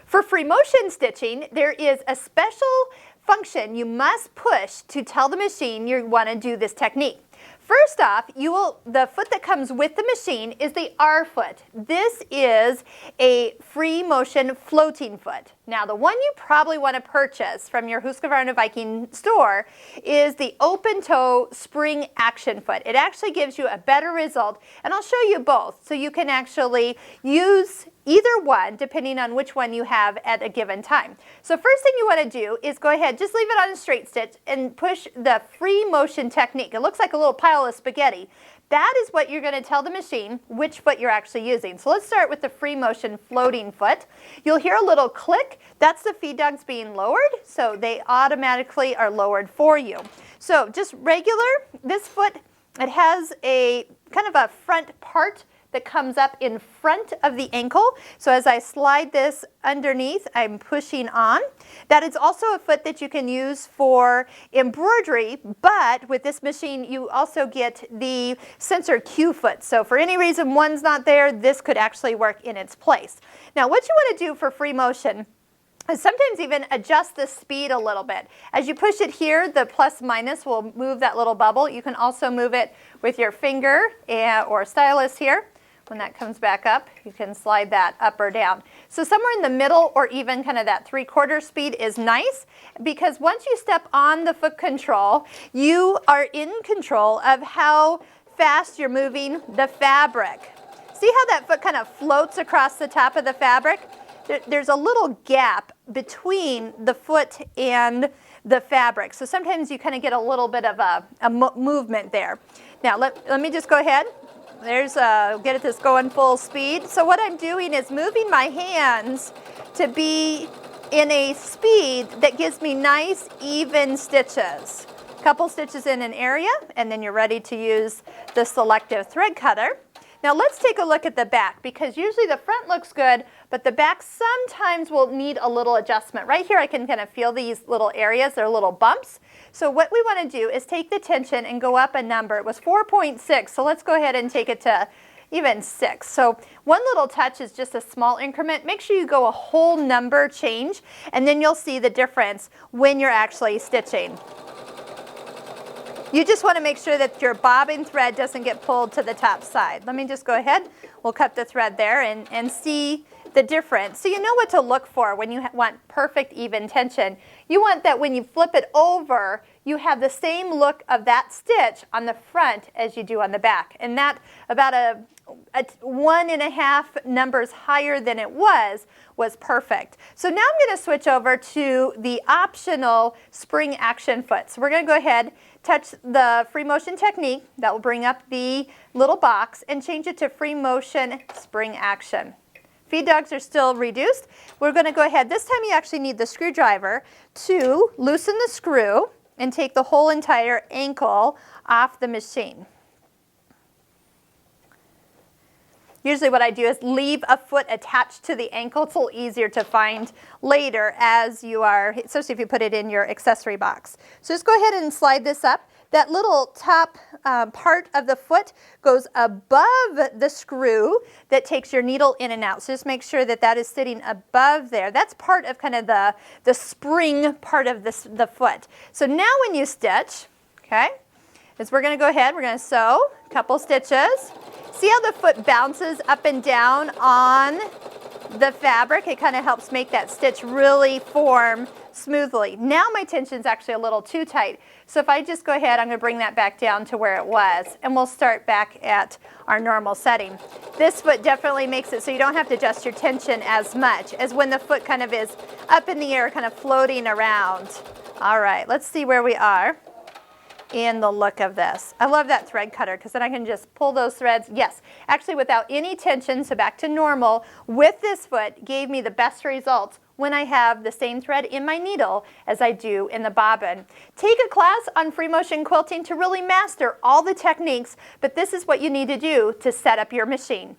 For free motion stitching, there is a special function you must push to tell the machine you want to do this technique. First off, the foot that comes with the machine is the R foot. This is a free motion floating foot. Now, the one you probably want to purchase from your Husqvarna Viking store is the open toe spring action foot. It actually gives you a better result, and I'll show you both so you can actually use either one depending on which one you have at a given time. So first thing you want to do is go ahead, just leave it on a straight stitch and push the free motion technique. It looks like a little pile of spaghetti. That is what you're going to tell the machine which foot you're actually using. So let's start with the free motion floating foot. You'll hear a little click. That's the feed dogs being lowered, so they automatically are lowered for you. So just regular, this foot, it has a kind of a front part that comes up in front of the ankle. So as I slide this underneath, I'm pushing on. That is also a foot that you can use for embroidery, but with this machine you also get the sensor cue foot. So for any reason one's not there, this could actually work in its place. Now what you want to do for free motion is sometimes even adjust the speed a little bit. As you push it here, the plus minus will move that little bubble. You can also move it with your finger or stylus here. When that comes back up, you can slide that up or down. So somewhere in the middle or even kind of that 3/4 speed is nice, because once you step on the foot control, you are in control of how fast you're moving the fabric. See how that foot kind of floats across the top of the fabric? There's a little gap between the foot and the fabric. So sometimes you kind of get a little bit of a movement there. Now let me just go ahead. There's get this going full speed. So what I'm doing is moving my hands to be in a speed that gives me nice even stitches. Couple stitches in an area, and then you're ready to use the selective thread cutter. Now let's take a look at the back, because usually the front looks good, but the back sometimes will need a little adjustment. Right here I can kind of feel these little areas, they're little bumps. So what we want to do is take the tension and go up a number. It was 4.6, so let's go ahead and take it to even 6. So one little touch is just a small increment. Make sure you go a whole number change, and then you'll see the difference when you're actually stitching. You just want to make sure that your bobbin thread doesn't get pulled to the top side. Let me just go ahead. We'll cut the thread there and see the difference. So you know what to look for when you want perfect even tension. You want that when you flip it over, you have the same look of that stitch on the front as you do on the back. And that about a 1.5 numbers higher than it was perfect. So now I'm going to switch over to the optional spring action foot. So we're going to go ahead, touch the free motion technique. That will bring up the little box and change it to free motion spring action. Feed dogs are still reduced. We're going to go ahead. This time you actually need the screwdriver to loosen the screw and take the whole entire ankle off the machine. Usually what I do is leave a foot attached to the ankle. It's a little easier to find later as you are, especially if you put it in your accessory box. So just go ahead and slide this up. That little top part of the foot goes above the screw that takes your needle in and out. So just make sure that that is sitting above there. That's part of kind of the spring part of the foot. So now when you stitch, okay, is we're going to go ahead, we're going to sew a couple stitches. See how the foot bounces up and down on the fabric? It kind of helps make that stitch really form smoothly. Now my tension's actually a little too tight. So if I just go ahead, I'm going to bring that back down to where it was, and we'll start back at our normal setting. This foot definitely makes it so you don't have to adjust your tension as much as when the foot kind of is up in the air, kind of floating around. All right, let's see where we are in the look of this. I love that thread cutter because then I can just pull those threads. Yes, actually without any tension, so back to normal, with this foot gave me the best results when I have the same thread in my needle as I do in the bobbin. Take a class on free motion quilting to really master all the techniques, but this is what you need to do to set up your machine.